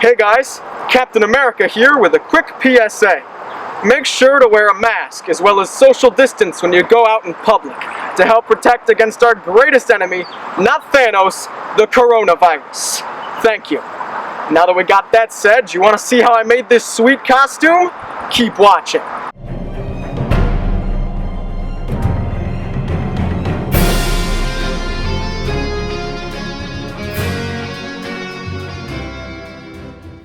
Hey guys, Captain America here with a quick PSA. Make sure to wear a mask as well as social distance when you go out in public to help protect against our greatest enemy, not Thanos, the coronavirus. Thank you. Now that we got that said, you want to see how I made this sweet costume? Keep watching.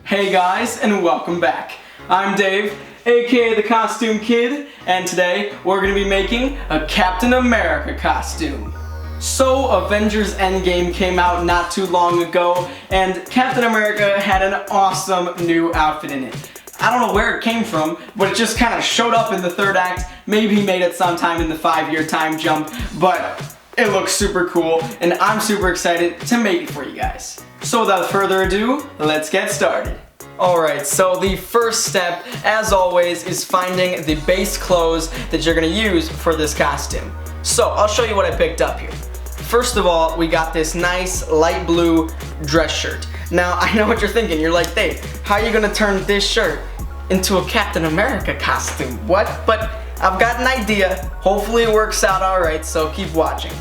Hey guys, and welcome back. I'm Dave, aka the Costume Kid, and today we're going to be making a Captain America costume. So, Avengers Endgame came out not too long ago, and Captain America had an awesome new outfit in it. I don't know where it came from, but it just kind of showed up in the third act. Maybe he made it sometime in the 5-year time jump, but it looks super cool, and I'm super excited to make it for you guys. So without further ado, let's get started. Alright, so the first step, as always, is finding the base clothes that you're going to use for this costume. So, I'll show you what I picked up here. First of all, we got this nice light blue dress shirt. Now, I know what you're thinking. You're like, Dave, how are you going to turn this shirt into a Captain America costume? What? But I've got an idea. Hopefully it works out alright, so keep watching.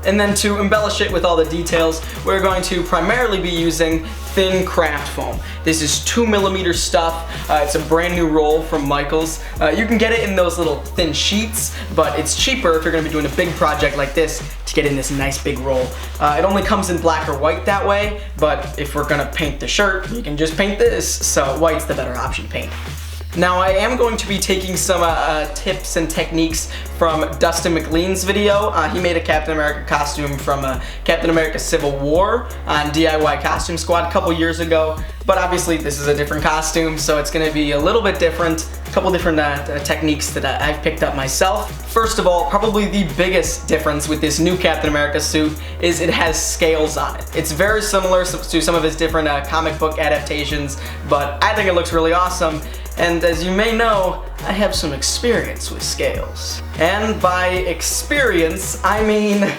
And then to embellish it with all the details, we're going to primarily be using thin craft foam. This is 2mm stuff. It's a brand new roll from Michaels. You can get it in those little thin sheets, but it's cheaper if you're going to be doing a big project like this to get in this nice big roll. It only comes in black or white that way, but if we're going to paint the shirt, you can just paint this, so white's the better option paint. Now I am going to be taking some tips and techniques from Dustin McLean's video. He made a Captain America costume from Captain America Civil War on DIY Costume Squad a couple years ago. But obviously this is a different costume, so it's going to be a little bit different. A couple different techniques that I've picked up myself. First of all, probably the biggest difference with this new Captain America suit is it has scales on it. It's very similar to some of his different comic book adaptations, but I think it looks really awesome. And as you may know, I have some experience with scales. And by experience, I mean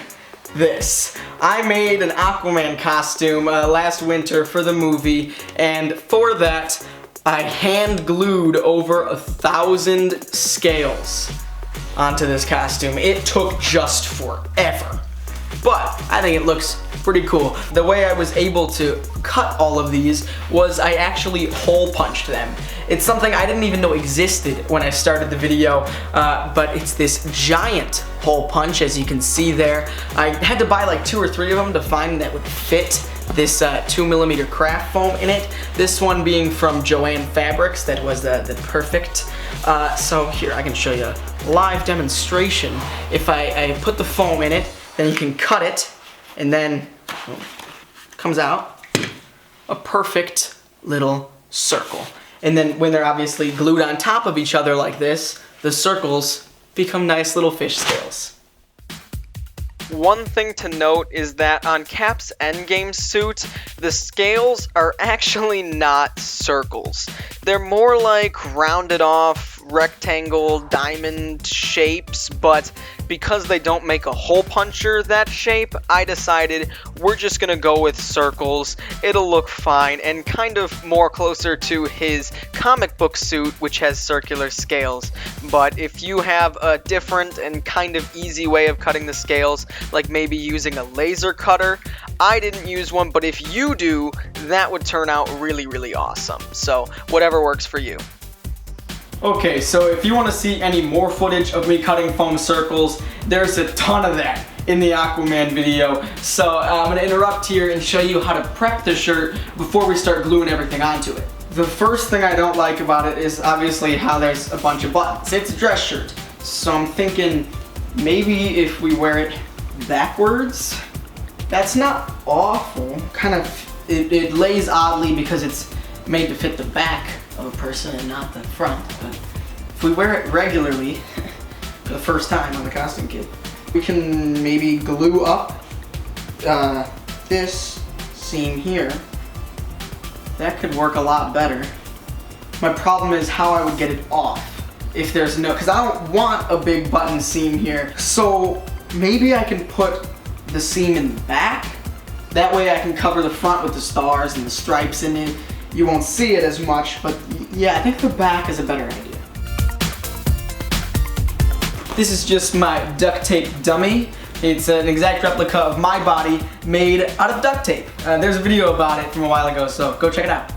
this. I made an Aquaman costume last winter for the movie, and for that, I hand glued over 1,000 scales onto this costume. It took just forever. But I think it looks pretty cool. The way I was able to cut all of these was I actually hole punched them. It's something I didn't even know existed when I started the video, but it's this giant hole punch, as you can see there. I had to buy like 2 or 3 of them to find that would fit this 2mm craft foam in it. This one being from Joann Fabrics, that was the perfect. So here, I can show you a live demonstration. If I put the foam in it, then you can cut it, and then comes out a perfect little circle. And then when they're obviously glued on top of each other like this, the circles become nice little fish scales. One thing to note is that on Cap's Endgame suit, the scales are actually not circles. They're more like rounded off rectangle diamond shapes, but because they don't make a hole puncher that shape, I decided we're just gonna go with circles. It'll look fine and kind of more closer to his comic book suit, which has circular scales. But if you have a different and kind of easy way of cutting the scales, like maybe using a laser cutter, I didn't use one, but if you do, that would turn out really, really awesome. So whatever works for you. Okay, so if you want to see any more footage of me cutting foam circles, there's a ton of that in the Aquaman video. So I'm going to interrupt here and show you how to prep the shirt before we start gluing everything onto it. The first thing I don't like about it is obviously how there's a bunch of buttons. It's a dress shirt, so I'm thinking maybe if we wear it backwards. That's not awful. Kind of, it lays oddly because it's made to fit the back of a person and not the front. But if we wear it regularly, for the first time on the Costume Kid, we can maybe glue up this seam here. That could work a lot better. My problem is how I would get it off if there's no, because I don't want a big button seam here. So maybe I can put the seam in the back. That way I can cover the front with the stars and the stripes in it, you won't see it as much, but yeah, I think the back is a better idea. This is just my duct tape dummy. It's an exact replica of my body made out of duct tape. There's a video about it from a while ago, so go check it out.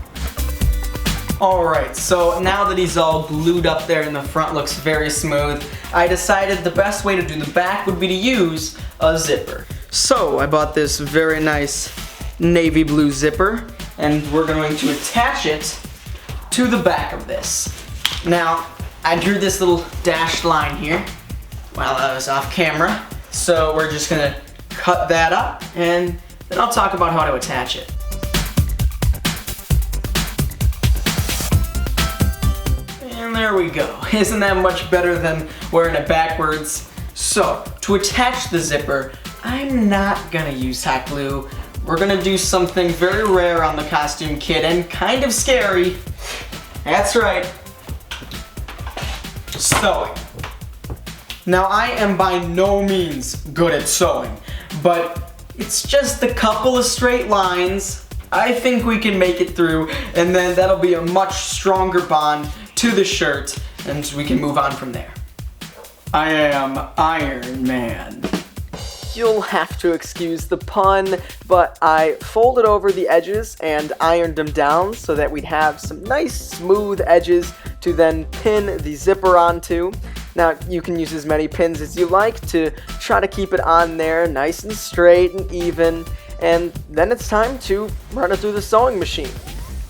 Alright, so now that he's all glued up there and the front looks very smooth, I decided the best way to do the back would be to use a zipper. So I bought this very nice navy blue zipper, and we're going to attach it to the back of this. Now, I drew this little dashed line here while I was off camera, so we're just gonna cut that up, and then I'll talk about how to attach it. And there we go. Isn't that much better than wearing it backwards? So, to attach the zipper, I'm not gonna use hot glue. We're gonna do something very rare on the costume kit and kind of scary. That's right. Sewing. Now, I am by no means good at sewing, but it's just a couple of straight lines. I think we can make it through, and then that'll be a much stronger bond to the shirt, and we can move on from there. I am Iron Man. You'll have to excuse the pun, but I folded over the edges and ironed them down so that we'd have some nice smooth edges to then pin the zipper onto. Now, you can use as many pins as you like to try to keep it on there nice and straight and even, and then it's time to run it through the sewing machine.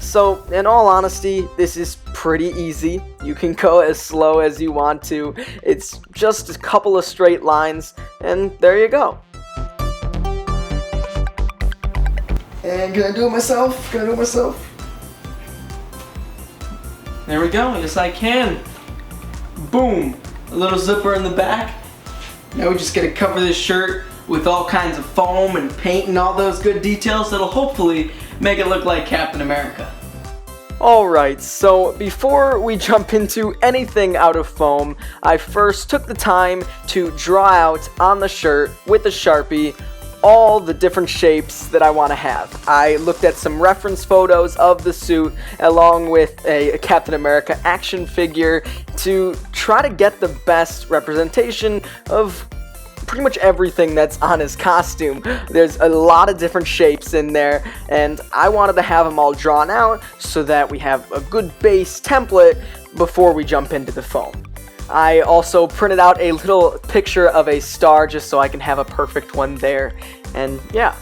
So, in all honesty, this is pretty easy. You can go as slow as you want to. It's just a couple of straight lines, and there you go. And can I do it myself? Can I do it myself? There we go, yes I can. Boom, a little zipper in the back. Now we just gotta cover this shirt with all kinds of foam and paint and all those good details that'll hopefully make it look like Captain America. Alright, so before we jump into anything out of foam, I first took the time to draw out on the shirt with a Sharpie all the different shapes that I want to have. I looked at some reference photos of the suit along with a Captain America action figure to try to get the best representation of pretty much everything that's on his costume. There's a lot of different shapes in there, and I wanted to have them all drawn out so that we have a good base template before we jump into the foam. I also printed out a little picture of a star just so I can have a perfect one there, and yeah.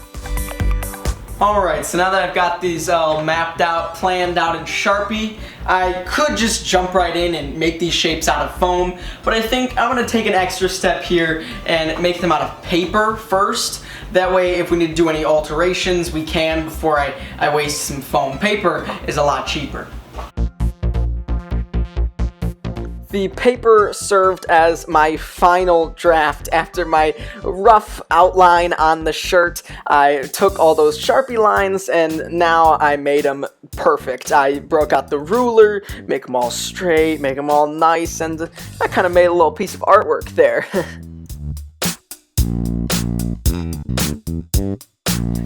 Alright, so now that I've got these all mapped out, planned out in Sharpie, I could just jump right in and make these shapes out of foam, but I think I'm going to take an extra step here and make them out of paper first. That way, if we need to do any alterations, we can before I waste some foam. Paper is a lot cheaper. The paper served as my final draft after my rough outline on the shirt. I took all those Sharpie lines and now I made them perfect. I broke out the ruler, make them all straight, make them all nice, and I kind of made a little piece of artwork there.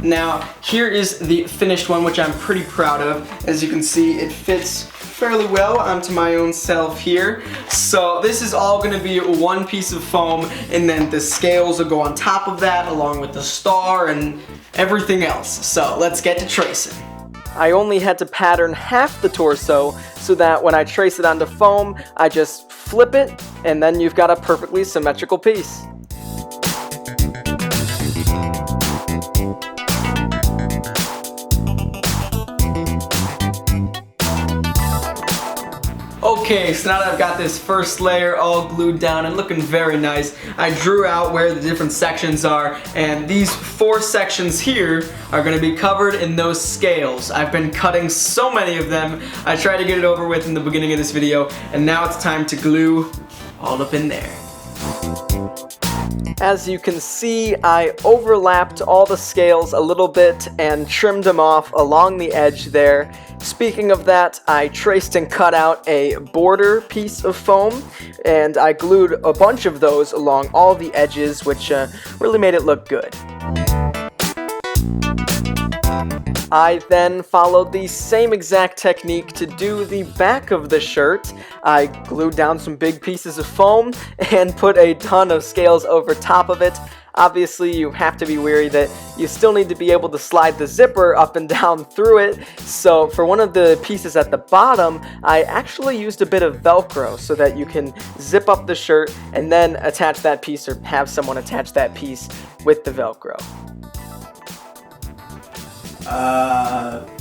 Now, here is the finished one, which I'm pretty proud of. As you can see, it fits fairly well onto my own self here. So this is all going to be one piece of foam, and then the scales will go on top of that along with the star and everything else. So let's get to tracing. I only had to pattern half the torso so that when I trace it onto foam, I just flip it and then you've got a perfectly symmetrical piece. Okay, so now that I've got this first layer all glued down and looking very nice, I drew out where the different sections are, and these 4 sections here are going to be covered in those scales. I've been cutting so many of them. I tried to get it over with in the beginning of this video, and now it's time to glue all up in there. As you can see, I overlapped all the scales a little bit and trimmed them off along the edge there. Speaking of that, I traced and cut out a border piece of foam, and I glued a bunch of those along all the edges, which really made it look good. I then followed the same exact technique to do the back of the shirt. I glued down some big pieces of foam and put a ton of scales over top of it. Obviously, you have to be wary that you still need to be able to slide the zipper up and down through it. So for one of the pieces at the bottom, I actually used a bit of Velcro so that you can zip up the shirt and then attach that piece, or have someone attach that piece with the Velcro.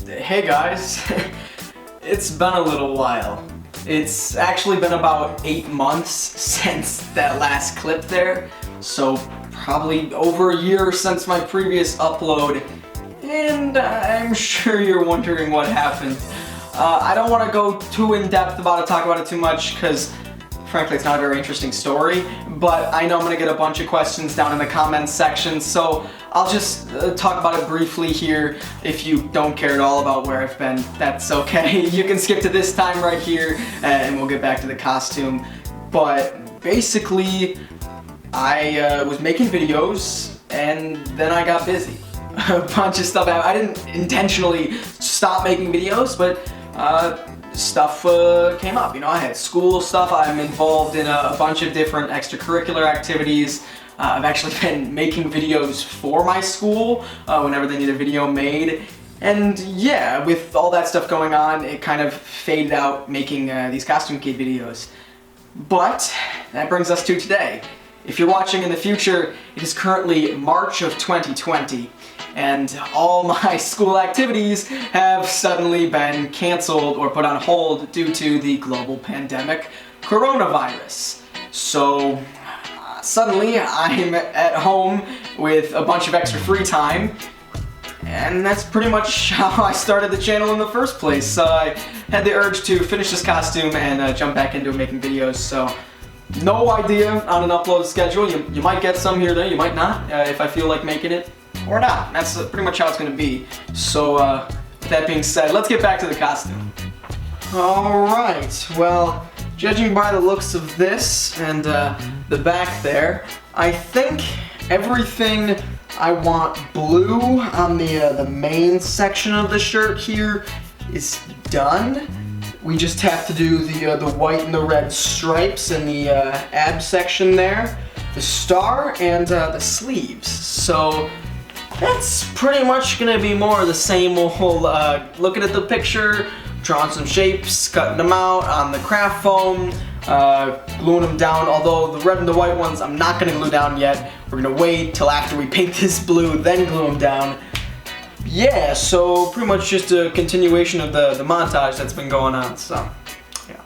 Hey guys. It's been a little while. It's actually been about 8 months since that last clip there, so probably over a year since my previous upload, and I'm sure you're wondering what happened. I don't want to go too in-depth about it, talk about it too much, because frankly it's not a very interesting story, but I know I'm going to get a bunch of questions down in the comments section, so I'll just talk about it briefly here. If you don't care at all about where I've been, that's okay. You can skip to this time right here, and we'll get back to the costume. But basically, I was making videos, and then I got busy. A bunch of stuff. I didn't intentionally stop making videos, but stuff came up. You know, I had school stuff. I'm involved in a bunch of different extracurricular activities. I've actually been making videos for my school whenever they need a video made. And yeah, with all that stuff going on, it kind of faded out making these Costume Kid videos. But that brings us to today. If you're watching in the future, it is currently March of 2020, and all my school activities have suddenly been canceled or put on hold due to the global pandemic, coronavirus. So suddenly I'm at home with a bunch of extra free time, and that's pretty much how I started the channel in the first place. So I had the urge to finish this costume and jump back into making videos. So no idea on an upload schedule. You might get some here or there, you might not, if I feel like making it or not. That's pretty much how it's going to be. So with that being said, let's get back to the costume. Alright, well, judging by the looks of this and the back there, I think everything I want blue on the main section of the shirt here is done. We just have to do the white and the red stripes in the ab section there, the star, and the sleeves. So that's pretty much gonna be more of the same old looking at the picture, drawing some shapes, cutting them out on the craft foam, gluing them down, although the red and the white ones I'm not gonna glue down yet. We're gonna wait till after we paint this blue, then glue them down. Yeah, so pretty much just a continuation of the montage that's been going on, so yeah.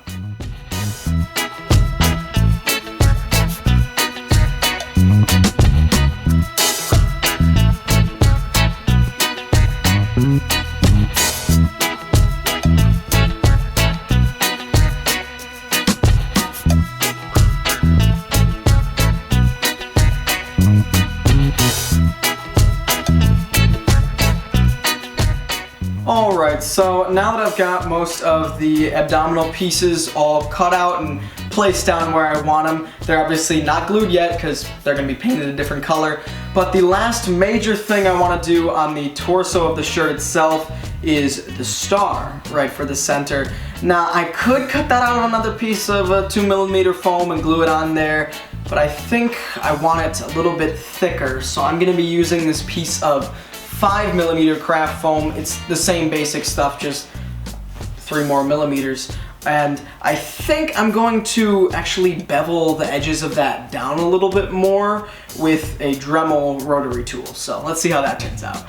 Alright, so now that I've got most of the abdominal pieces all cut out and placed down where I want them, they're obviously not glued yet because they're going to be painted a different color, but the last major thing I want to do on the torso of the shirt itself is the star, right for the center. Now, I could cut that out on another piece of 2mm foam and glue it on there, but I think I want it a little bit thicker, so I'm going to be using this piece of 5mm craft foam. It's the same basic stuff, just 3 more millimeters. And I think I'm going to actually bevel the edges of that down a little bit more with a Dremel rotary tool. So let's see how that turns out.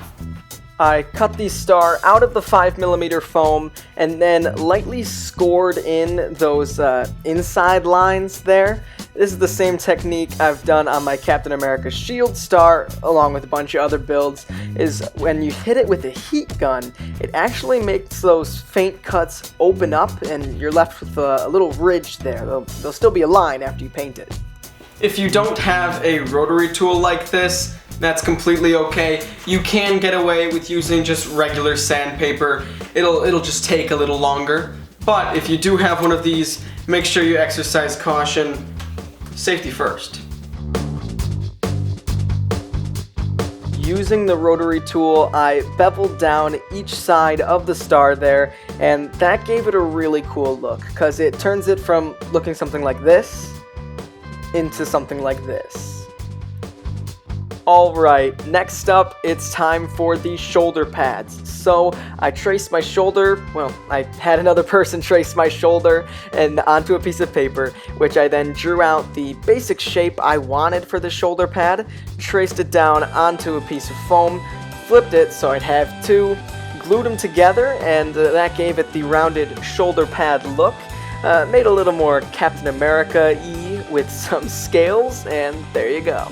I cut the star out of the 5mm foam and then lightly scored in those inside lines there. This is the same technique I've done on my Captain America shield star, along with a bunch of other builds, is when you hit it with a heat gun, it actually makes those faint cuts open up and you're left with a little ridge there. There'll still be a line after you paint it. If you don't have a rotary tool like this, that's completely okay. You can get away with using just regular sandpaper. It'll just take a little longer. But if you do have one of these, make sure you exercise caution. Safety first. using the rotary tool, I beveled down each side of the star there, and that gave it a really cool look, because it turns it from looking something like this into something like this. Alright, next up, it's time for the shoulder pads. So, I traced my shoulder, well, I had another person trace my shoulder and onto a piece of paper, which I then drew out the basic shape I wanted for the shoulder pad, traced it down onto a piece of foam, flipped it so I'd have two, glued them together, and that gave it the rounded shoulder pad look. Made a little more Captain America-y with some scales, and there you go.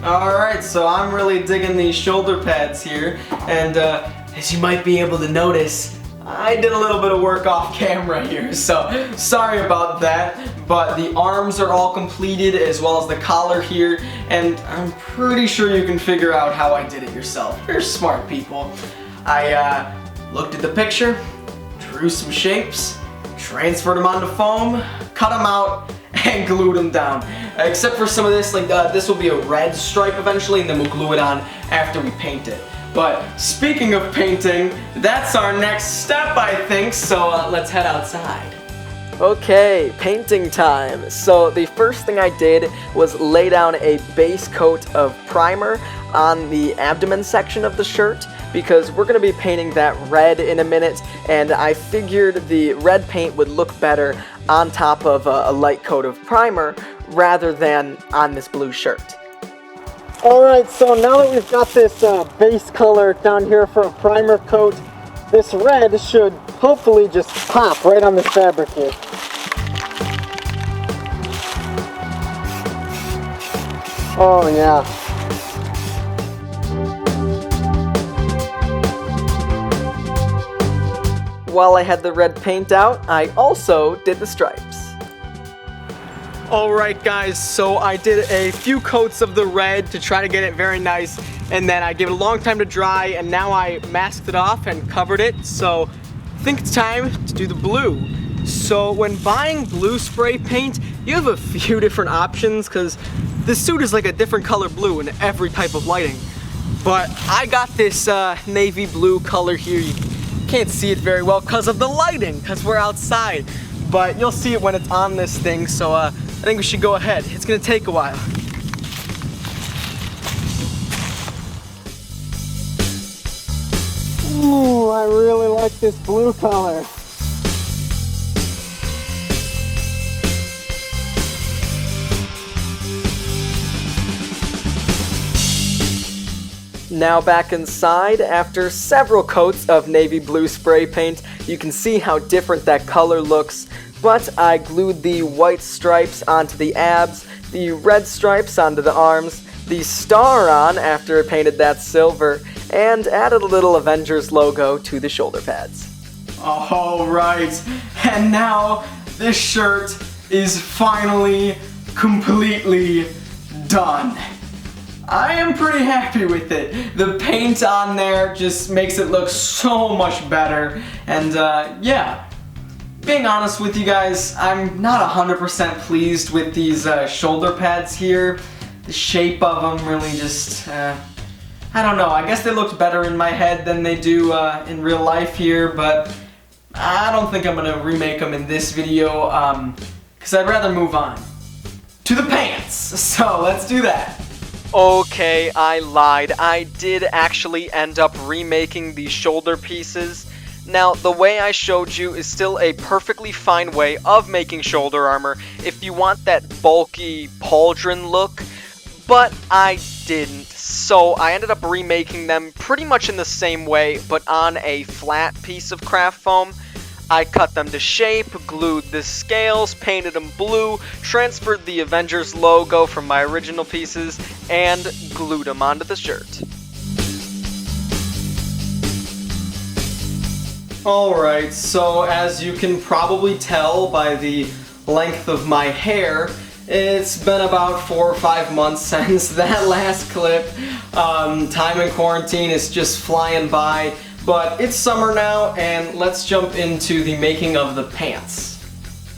Alright, so I'm really digging these shoulder pads here, and as you might be able to notice, I did a little bit of work off camera here, so sorry about that, but the arms are all completed as well as the collar here, and I'm pretty sure you can figure out how I did it yourself. You're smart people. I looked at the picture, drew some shapes, transferred them onto foam, cut them out, and glued them down. Except for some of this, like this will be a red stripe eventually, and then we'll glue it on after we paint it. But speaking of painting, that's our next step, I think, so let's head outside. Okay, painting time. So the first thing I did was lay down a base coat of primer on the abdomen section of the shirt, because we're going to be painting that red in a minute, and I figured the red paint would look better on top of a light coat of primer rather than on this blue shirt. Alright, so now that we've got this base color down here for a primer coat, this red should hopefully just pop right on this fabric here. Oh yeah. While I had the red paint out, I also did the stripes. Alright guys, so I did a few coats of the red to try to get it very nice, and then I gave it a long time to dry, and now I masked it off and covered it, so I think it's time to do the blue. So when buying blue spray paint, you have a few different options, because this suit is like a different color blue in every type of lighting. But I got this navy blue color here. You can't see it very well because of the lighting, because we're outside. But you'll see it when it's on this thing, so I think we should go ahead. It's gonna take a while. Ooh, I really like this blue color. Now back inside, after several coats of navy blue spray paint, you can see how different that color looks, but I glued the white stripes onto the abs, the red stripes onto the arms, the star on after I painted that silver, and added a little Avengers logo to the shoulder pads. Alright, and now this shirt is finally completely done. I am pretty happy with it. The paint on there just makes it look so much better, and yeah. Being honest with you guys, I'm not 100% pleased with these shoulder pads here. The shape of them really just, I don't know, I guess they looked better in my head than they do in real life here, but I don't think I'm gonna remake them in this video, because I'd rather move on to the pants. So let's do that. Okay, I lied. I did actually end up remaking the shoulder pieces. Now, the way I showed you is still a perfectly fine way of making shoulder armor if you want that bulky pauldron look, but I didn't. So I ended up remaking them pretty much in the same way, but on a flat piece of craft foam. I cut them to shape, glued the scales, painted them blue, transferred the Avengers logo from my original pieces, and glued them onto the shirt. Alright, so as you can probably tell by the length of my hair, it's been about 4 or 5 months since that last clip. Time in quarantine is just flying by. But it's summer now, and let's jump into the making of the pants.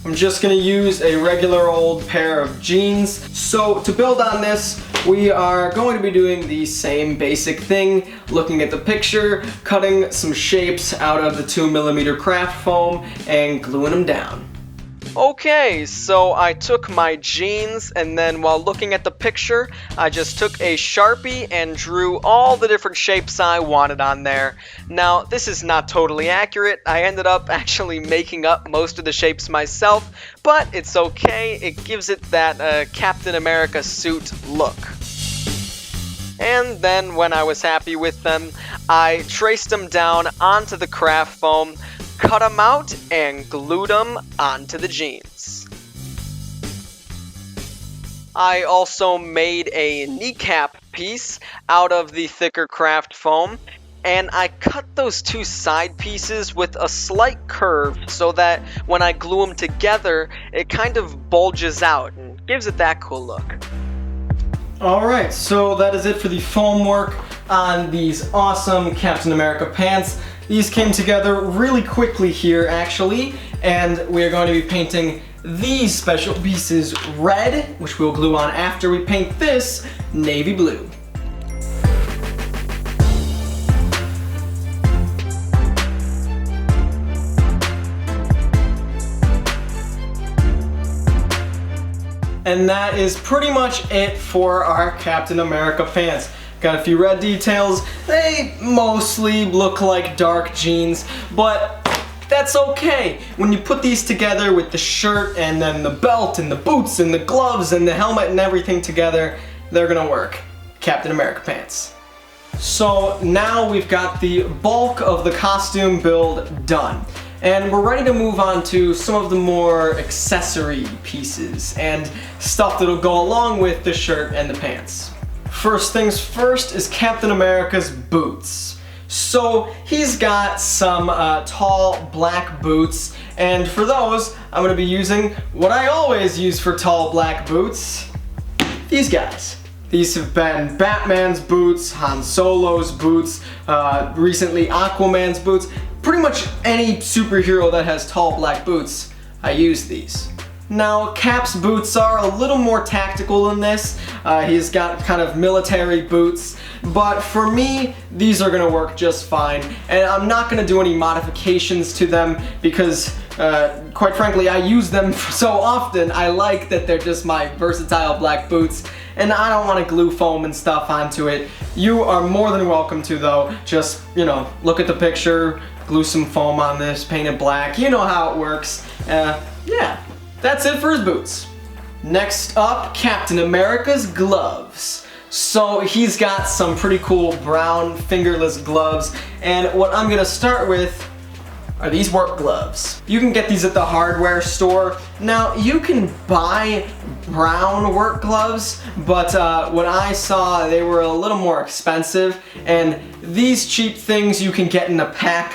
I'm just gonna use a regular old pair of jeans. So to build on this, we are going to be doing the same basic thing, looking at the picture, cutting some shapes out of the 2mm craft foam, and gluing them down. Okay, so I took my jeans, and then while looking at the picture, I just took a Sharpie and drew all the different shapes I wanted on there. Now, this is not totally accurate. I ended up actually making up most of the shapes myself, but it's okay. It gives it that Captain America suit look. And then when I was happy with them, I traced them down onto the craft foam, cut them out, and glued them onto the jeans. I also made a kneecap piece out of the thicker craft foam, and I cut those two side pieces with a slight curve so that when I glue them together, it kind of bulges out and gives it that cool look. Alright, so that is it for the foam work on these awesome Captain America pants. These came together really quickly here, actually, and we are going to be painting these special pieces red, which we'll glue on after we paint this navy blue. And that is pretty much it for our Captain America pants. Got a few red details. They mostly look like dark jeans, but that's okay. When you put these together with the shirt and then the belt and the boots and the gloves and the helmet and everything together, they're gonna work. Captain America pants. So now we've got the bulk of the costume build done. And we're ready to move on to some of the more accessory pieces and stuff that'll go along with the shirt and the pants. First things first is Captain America's boots. So he's got some tall black boots, and for those I'm going to be using what I always use for tall black boots, these guys. These have been Batman's boots, Han Solo's boots, recently Aquaman's boots. Pretty much any superhero that has tall black boots, I use these. Now, Cap's boots are a little more tactical than this. He's got kind of military boots, but for me, these are gonna work just fine. And I'm not gonna do any modifications to them because, quite frankly, I use them so often, I like that they're just my versatile black boots, and I don't wanna glue foam and stuff onto it. You are more than welcome to though. Just, look at the picture, glue some foam on this, paint it black, you know how it works. Yeah. That's it for his boots. Next up, Captain America's gloves. So he's got some pretty cool brown fingerless gloves, and what I'm gonna start with are these work gloves. You can get these at the hardware store. Now, you can buy brown work gloves, but what I saw, they were a little more expensive, and these cheap things you can get in a pack.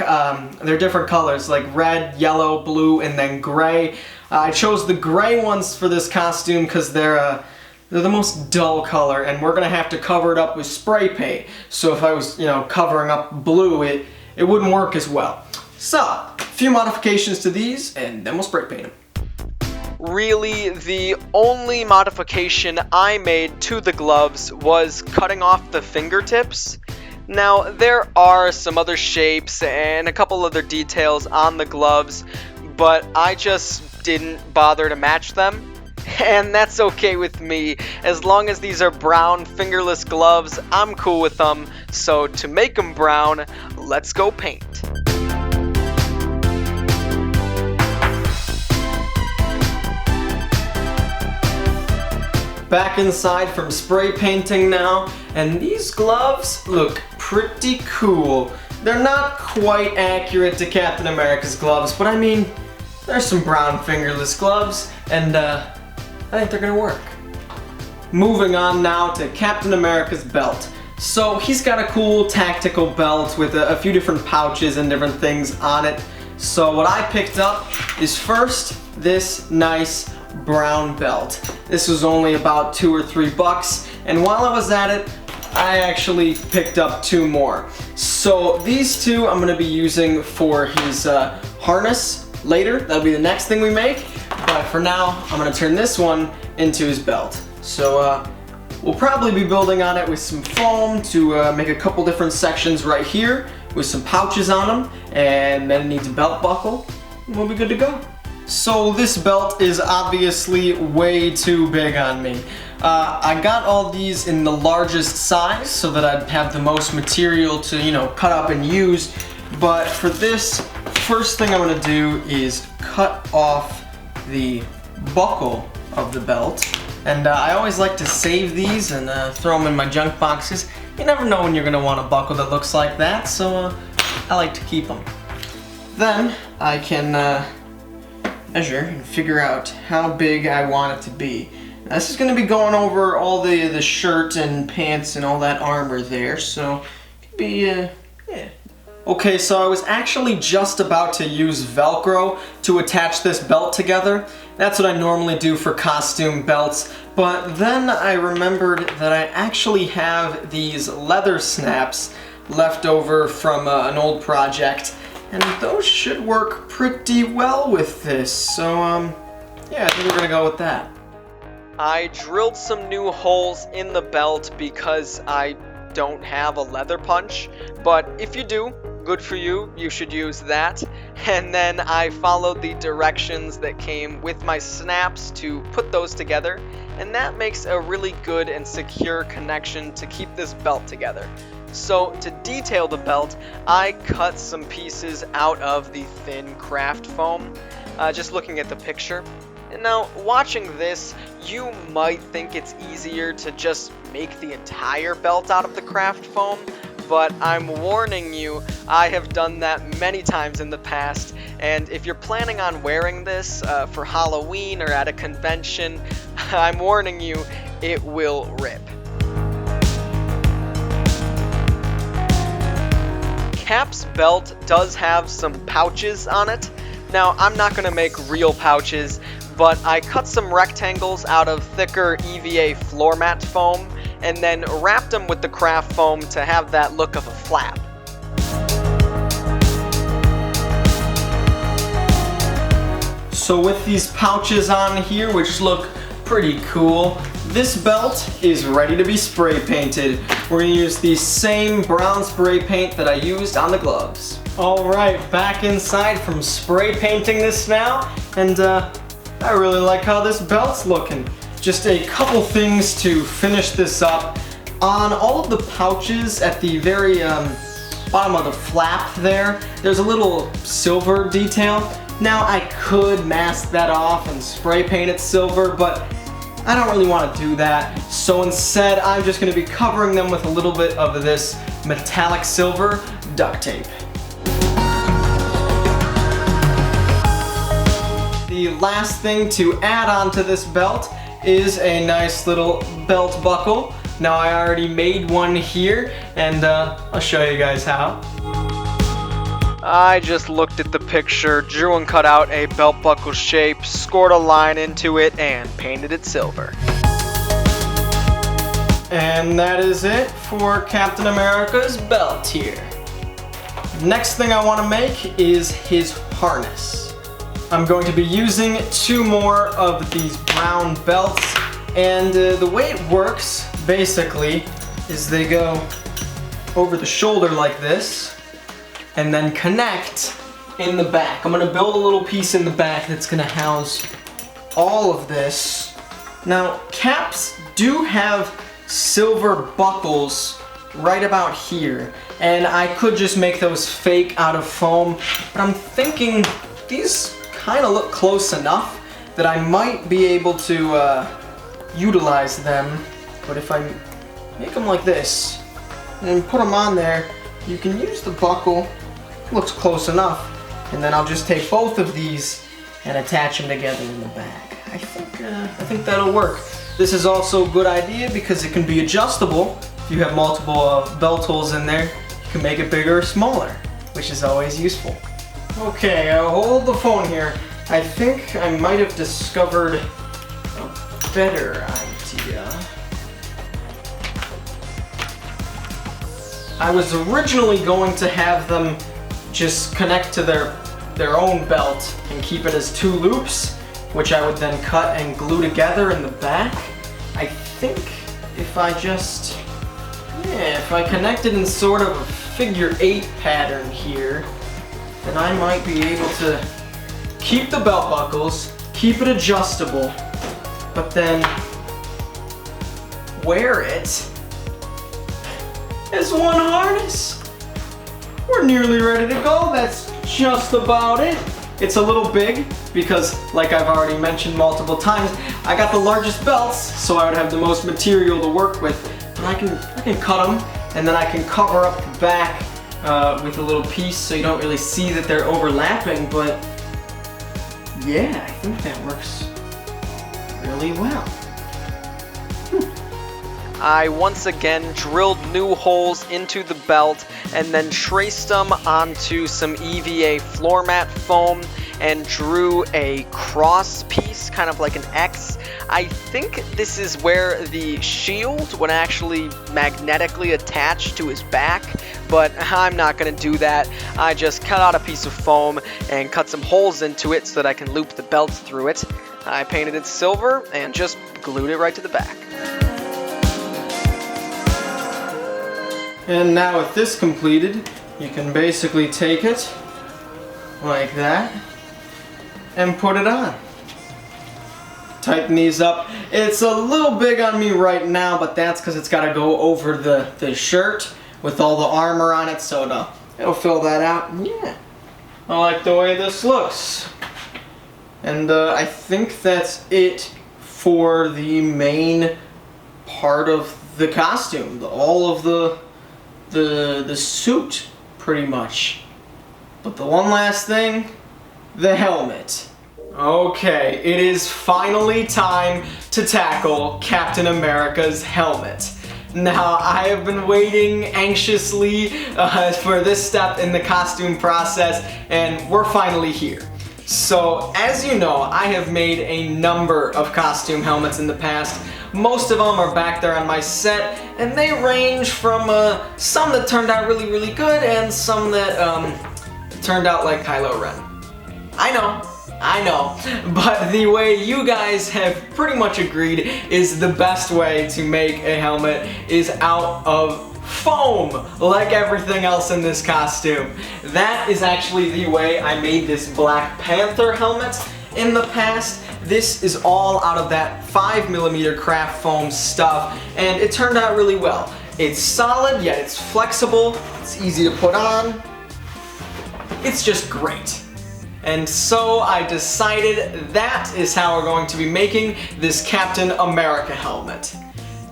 They're different colors, like red, yellow, blue, and then gray. I chose the gray ones for this costume because they're the most dull color, and we're gonna have to cover it up with spray paint. So if I was, covering up blue, it wouldn't work as well. So, a few modifications to these, and then we'll spray paint them. Really, the only modification I made to the gloves was cutting off the fingertips. Now, there are some other shapes and a couple other details on the gloves, but I just didn't bother to match them. And that's okay with me. As long as these are brown fingerless gloves, I'm cool with them. So to make them brown, let's go paint. Back inside from spray painting now, and these gloves look pretty cool. They're not quite accurate to Captain America's gloves, but I mean, there's some brown fingerless gloves, and I think they're gonna work. Moving on now to Captain America's belt. So he's got a cool tactical belt with a few different pouches and different things on it. So what I picked up is first this nice brown belt. This was only about $2 or $3, and while I was at it, I actually picked up 2 more. So these 2 I'm gonna be using for his harness later. That'll be the next thing we make, but for now, I'm gonna turn this one into his belt. So we'll probably be building on it with some foam to make a couple different sections right here with some pouches on them, and then it needs a belt buckle, and we'll be good to go. So this belt is obviously way too big on me. I got all these in the largest size so that I'd have the most material to, you know, cut up and use. But for this, first thing I'm gonna do is cut off the buckle of the belt. And I always like to save these and throw them in my junk boxes. You never know when you're gonna want a buckle that looks like that, so I like to keep them. Then I can measure and figure out how big I want it to be. Now, this is going to be going over all the shirt and pants and all that armor there, so it could be, yeah. Okay, so I was actually just about to use Velcro to attach this belt together. That's what I normally do for costume belts, but then I remembered that I actually have these leather snaps left over from an old project, and those should work pretty well with this, so yeah, I think we're gonna go with that. I drilled some new holes in the belt because I don't have a leather punch, but if you do, good for you, you should use that. And then I followed the directions that came with my snaps to put those together, and that makes a really good and secure connection to keep this belt together. So to detail the belt, I cut some pieces out of the thin craft foam, just looking at the picture. And now, watching this, you might think it's easier to just make the entire belt out of the craft foam, but I'm warning you, I have done that many times in the past, and if you're planning on wearing this for Halloween or at a convention, I'm warning you, it will rip. Cap's belt does have some pouches on it. Now, I'm not going to make real pouches, but I cut some rectangles out of thicker EVA floor mat foam and then wrapped them with the craft foam to have that look of a flap. So with these pouches on here, which look pretty cool, this belt is ready to be spray painted. We're going to use the same brown spray paint that I used on the gloves. Alright, back inside from spray painting this now, and I really like how this belt's looking. Just a couple things to finish this up. On all of the pouches at the very bottom of the flap there's a little silver detail. Now I could mask that off and spray paint it silver, but I don't really want to do that. So instead, I'm just going to be covering them with a little bit of this metallic silver duct tape. The last thing to add on to this belt is a nice little belt buckle. Now I already made one here, and I'll show you guys how. I just looked at the picture, drew and cut out a belt buckle shape, scored a line into it, and painted it silver. And that is it for Captain America's belt here. Next thing I want to make is his harness. I'm going to be using 2 more of these brown belts, and the way it works, basically, is they go over the shoulder like this, and then connect in the back. I'm gonna build a little piece in the back that's gonna house all of this. Now, caps do have silver buckles right about here, and I could just make those fake out of foam, but I'm thinking these kind of look close enough that I might be able to utilize them. But if I make them like this and put them on there, you can use the buckle. Looks close enough, and then I'll just take both of these and attach them together in the back. I think that'll work. This is also a good idea because it can be adjustable. If you have multiple belt holes in there, you can make it bigger or smaller, which is always useful. Okay, I'll hold the phone here. I think I might have discovered a better idea. I was originally going to have them just connect to their own belt and keep it as 2 loops, which I would then cut and glue together in the back. I think if I just, if I connect it in sort of a figure 8 pattern here, then I might be able to keep the belt buckles, keep it adjustable, but then wear it as one harness. We're nearly ready to go. That's just about it. It's a little big because, like I've already mentioned multiple times, I got the largest belts, so I would have the most material to work with. And I can cut them, and then I can cover up the back with a little piece so you don't really see that they're overlapping, but yeah, I think that works really well. I once again drilled new holes into the belt and then traced them onto some EVA floor mat foam and drew a cross piece, kind of like an X. I think this is where the shield would actually magnetically attach to his back, but I'm not going to do that. I just cut out a piece of foam and cut some holes into it so that I can loop the belt through it. I painted it silver and just glued it right to the back. And now with this completed, you can basically take it like that and put it on. Tighten these up. It's a little big on me right now, but that's because it's got to go over the shirt with all the armor on it, so it'll fill that out. Yeah, I like the way this looks. And I think that's it for the main part of the costume. All of the suit, pretty much. But the one last thing, the helmet. Okay, it is finally time to tackle Captain America's helmet. Now, I have been waiting anxiously for this step in the costume process, and we're finally here. So, as you know, I have made a number of costume helmets in the past. Most of them are back there on my set, and they range from some that turned out really, really good, and some that turned out like Kylo Ren. I know, but the way you guys have pretty much agreed is the best way to make a helmet is out of foam, like everything else in this costume. That is actually the way I made this Black Panther helmet in the past. This is all out of that 5mm craft foam stuff, and it turned out really well. It's solid, yet it's flexible, it's easy to put on. It's just great. And so I decided that is how we're going to be making this Captain America helmet.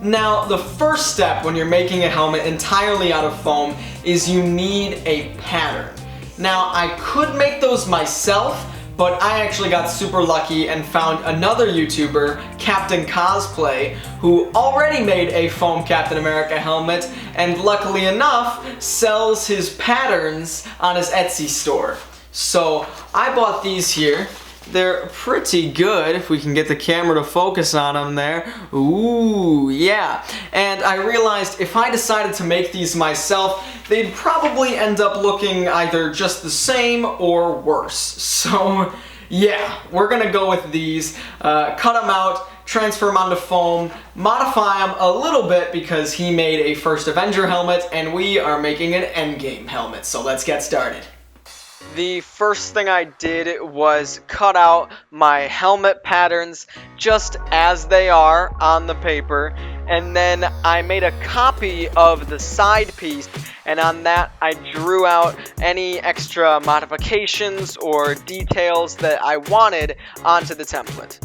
Now, the first step when you're making a helmet entirely out of foam is you need a pattern. Now, I could make those myself, but I actually got super lucky and found another YouTuber, Captain Cosplay, who already made a foam Captain America helmet, and luckily enough, sells his patterns on his Etsy store. So I bought these here. They're pretty good, if we can get the camera to focus on them there. Ooh, yeah. And I realized if I decided to make these myself, they'd probably end up looking either just the same or worse. So yeah, we're gonna go with these, cut them out, transfer them onto foam, modify them a little bit because he made a First Avenger helmet and we are making an Endgame helmet. So let's get started. The first thing I did was cut out my helmet patterns just as they are on the paper, and then I made a copy of the side piece, and on that I drew out any extra modifications or details that I wanted onto the template.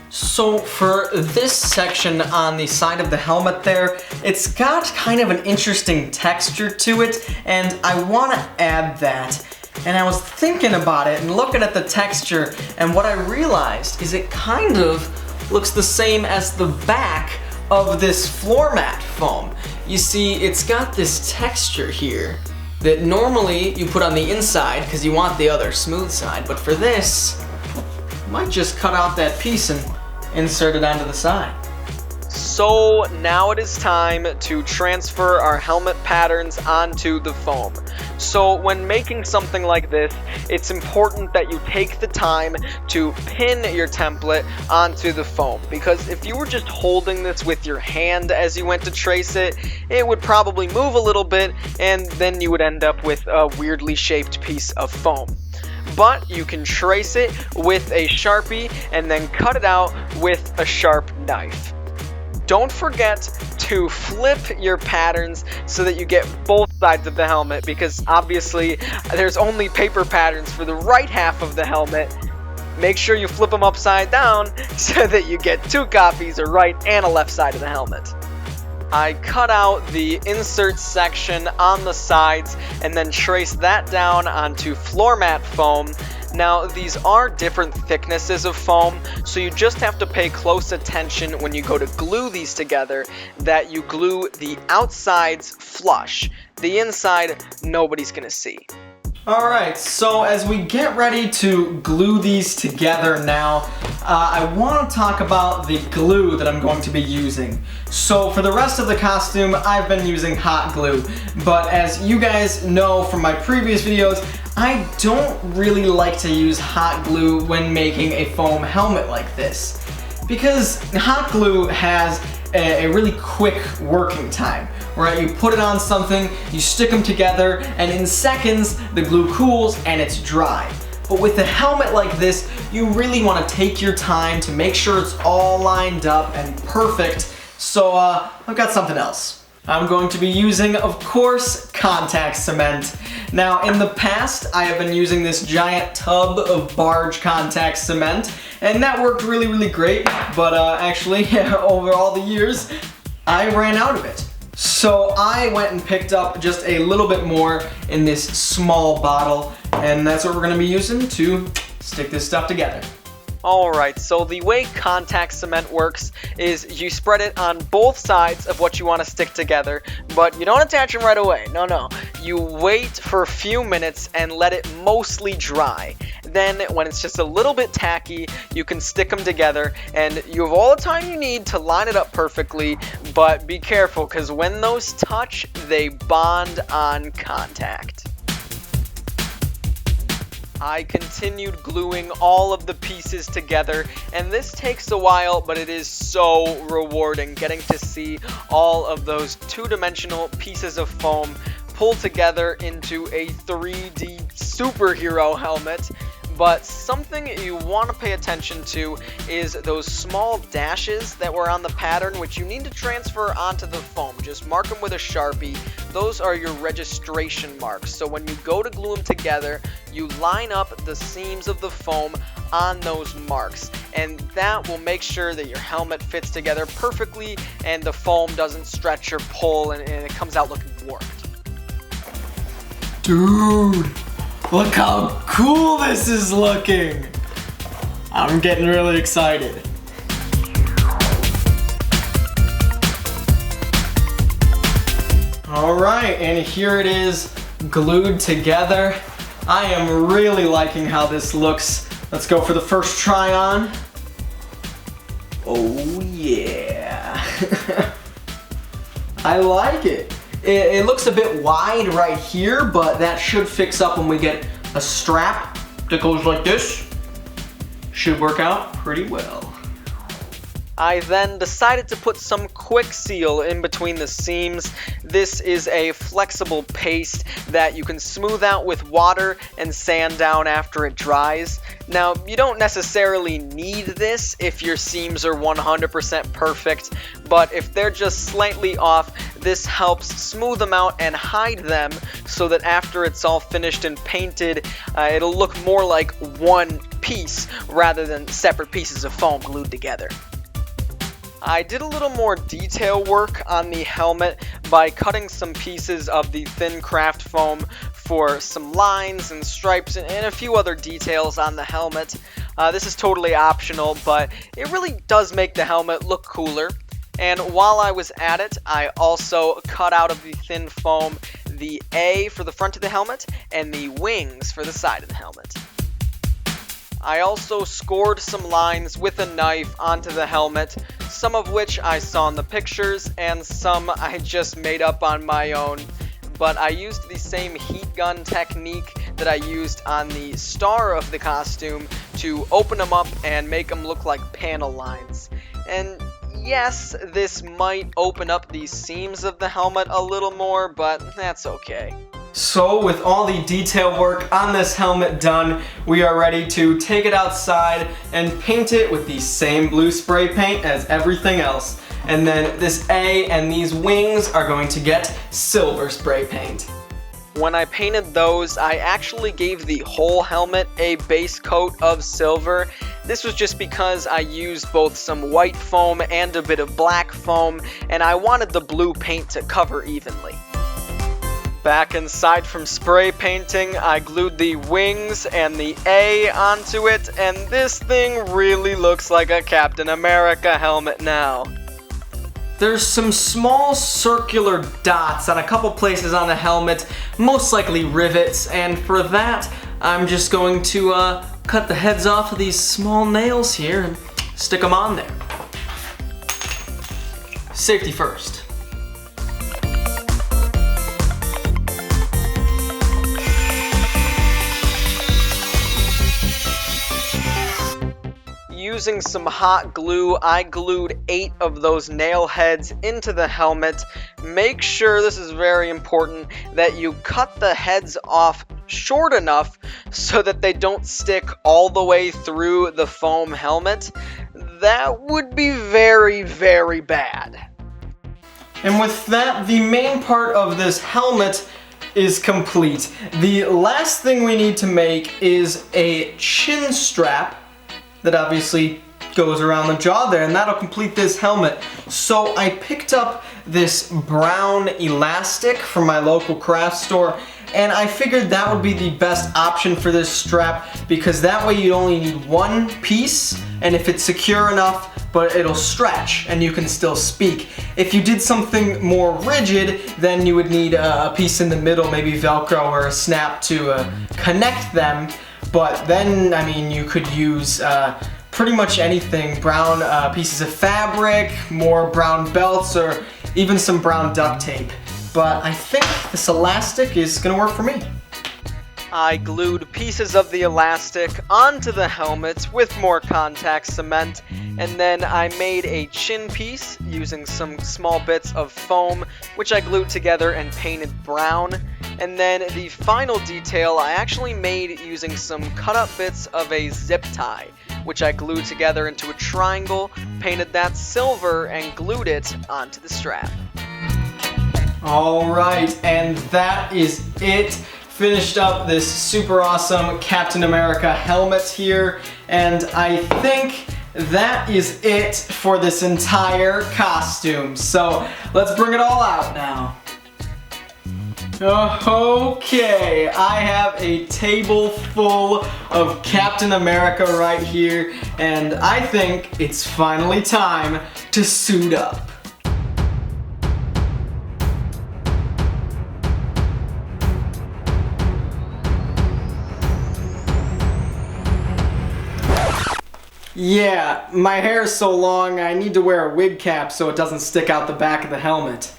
So for this section on the side of the helmet there, it's got kind of an interesting texture to it, and I want to add that. And I was thinking about it and looking at the texture, and what I realized is it kind of looks the same as the back of this floor mat foam. You see, it's got this texture here that normally you put on the inside because you want the other smooth side, but for this, you might just cut out that piece and insert it onto the side. So now it is time to transfer our helmet patterns onto the foam. So when making something like this, it's important that you take the time to pin your template onto the foam, because if you were just holding this with your hand as you went to trace it, it would probably move a little bit, and then you would end up with a weirdly shaped piece of foam. But you can trace it with a Sharpie and then cut it out with a sharp knife. Don't forget to flip your patterns so that you get both sides of the helmet, because obviously there's only paper patterns for the right half of the helmet. Make sure you flip them upside down so that you get two copies, a right and a left side of the helmet. I cut out the insert section on the sides and then traced that down onto floor mat foam. Now, these are different thicknesses of foam, so you just have to pay close attention when you go to glue these together that you glue the outsides flush. The inside, nobody's gonna see. Alright, so as we get ready to glue these together now, I want to talk about the glue that I'm going to be using. So for the rest of the costume, I've been using hot glue, but as you guys know from my previous videos, I don't really like to use hot glue when making a foam helmet like this, because hot glue has a really quick working time, right? You put it on something, you stick them together, and in seconds the glue cools and it's dry. But with a helmet like this, you really want to take your time to make sure it's all lined up and perfect. So I've got something else. I'm going to be using, of course, contact cement. Now, in the past, I have been using this giant tub of barge contact cement, and that worked really, really great, but actually, over all the years, I ran out of it. So I went and picked up just a little bit more in this small bottle, and that's what we're gonna be using to stick this stuff together. Alright, so the way contact cement works is you spread it on both sides of what you want to stick together, but you don't attach them right away. No. You wait for a few minutes and let it mostly dry. Then, when it's just a little bit tacky, you can stick them together, and you have all the time you need to line it up perfectly, but be careful, because when those touch, they bond on contact. I continued gluing all of the pieces together, and this takes a while, but it is so rewarding getting to see all of those two-dimensional pieces of foam pull together into a 3D superhero helmet. But something you want to pay attention to is those small dashes that were on the pattern, which you need to transfer onto the foam. Just mark them with a Sharpie. Those are your registration marks. So when you go to glue them together, you line up the seams of the foam on those marks, and that will make sure that your helmet fits together perfectly and the foam doesn't stretch or pull and it comes out looking warped. Dude! Look how cool this is looking! I'm getting really excited. Alright, and here it is glued together. I am really liking how this looks. Let's go for the first try on. Oh yeah. I like it. It looks a bit wide right here, but that should fix up when we get a strap that goes like this. Should work out pretty well. I then decided to put some quick seal in between the seams. This is a flexible paste that you can smooth out with water and sand down after it dries. Now, you don't necessarily need this if your seams are 100% perfect, but if they're just slightly off, this helps smooth them out and hide them so that after it's all finished and painted, it'll look more like one piece rather than separate pieces of foam glued together. I did a little more detail work on the helmet by cutting some pieces of the thin craft foam for some lines and stripes and a few other details on the helmet. This is totally optional, but it really does make the helmet look cooler. And while I was at it, I also cut out of the thin foam the A for the front of the helmet and the wings for the side of the helmet. I also scored some lines with a knife onto the helmet, some of which I saw in the pictures and some I just made up on my own. but I used the same heat gun technique that I used on the star of the costume to open them up and make them look like panel lines. And yes, this might open up the seams of the helmet a little more, but that's okay. So with all the detail work on this helmet done, we are ready to take it outside and paint it with the same blue spray paint as everything else. And then this A and these wings are going to get silver spray paint. When I painted those, I actually gave the whole helmet a base coat of silver. This was just because I used both some white foam and a bit of black foam, and I wanted the blue paint to cover evenly. Back inside from spray painting, I glued the wings and the A onto it, and this thing really looks like a Captain America helmet now. There's some small circular dots on a couple places on the helmet, most likely rivets, and for that, I'm just going to cut the heads off of these small nails here and stick them on there. Safety first. Using some hot glue, I glued 8 of those nail heads into the helmet. Make sure, this is very important, that you cut the heads off short enough so that they don't stick all the way through the foam helmet. That would be very, very bad. And with that, the main part of this helmet is complete. The last thing we need to make is a chin strap that obviously goes around the jaw there, and that'll complete this helmet. So I picked up this brown elastic from my local craft store, and I figured that would be the best option for this strap because that way you only need one piece, and if it's secure enough, but it'll stretch and you can still speak. If you did something more rigid, then you would need a piece in the middle, maybe Velcro or a snap to connect them. But then, I mean, you could use pretty much anything. Brown pieces of fabric, more brown belts, or even some brown duct tape. But I think this elastic is gonna work for me. I glued pieces of the elastic onto the helmet with more contact cement, and then I made a chin piece using some small bits of foam, which I glued together and painted brown. And then the final detail I actually made using some cut up bits of a zip tie, which I glued together into a triangle, painted that silver, and glued it onto the strap. Alright, and that is it. Finished up this super awesome Captain America helmet here, and I think that is it for this entire costume. So let's bring it all out now. Okay, I have a table full of Captain America right here, and I think it's finally time to suit up. Yeah, my hair is so long I need to wear a wig cap so it doesn't stick out the back of the helmet.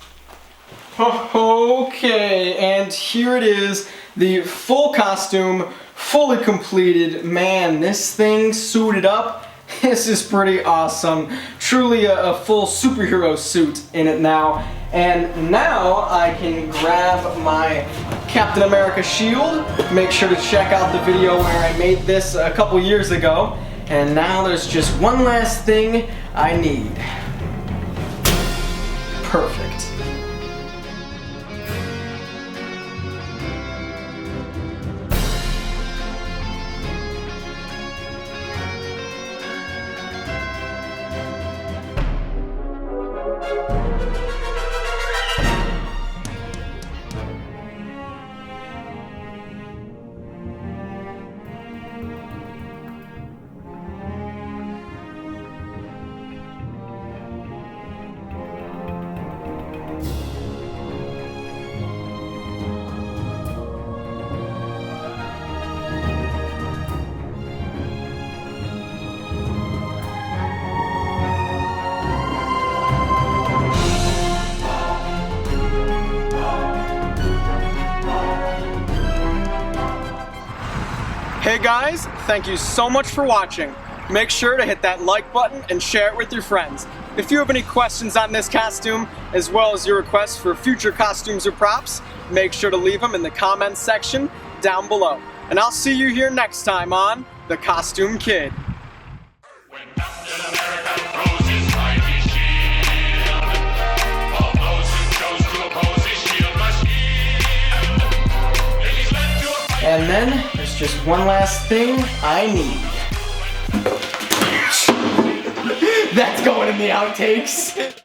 Okay, and here it is, the full costume, fully completed. Man, this thing suited up, this is pretty awesome. Truly a full superhero suit in it now. And now I can grab my Captain America shield. Make sure to check out the video where I made this a couple years ago. And now there's just one last thing I need. Perfect. Hey guys, thank you so much for watching. Make sure to hit that like button and share it with your friends. If you have any questions on this costume, as well as your requests for future costumes or props, make sure to leave them in the comments section down below. And I'll see you here next time on The Costume Kid. When Captain America throws his mighty shield, all those who chose to oppose his shield must yield. If he's led to a fight, And then there's just one last thing I need. That's going in the outtakes.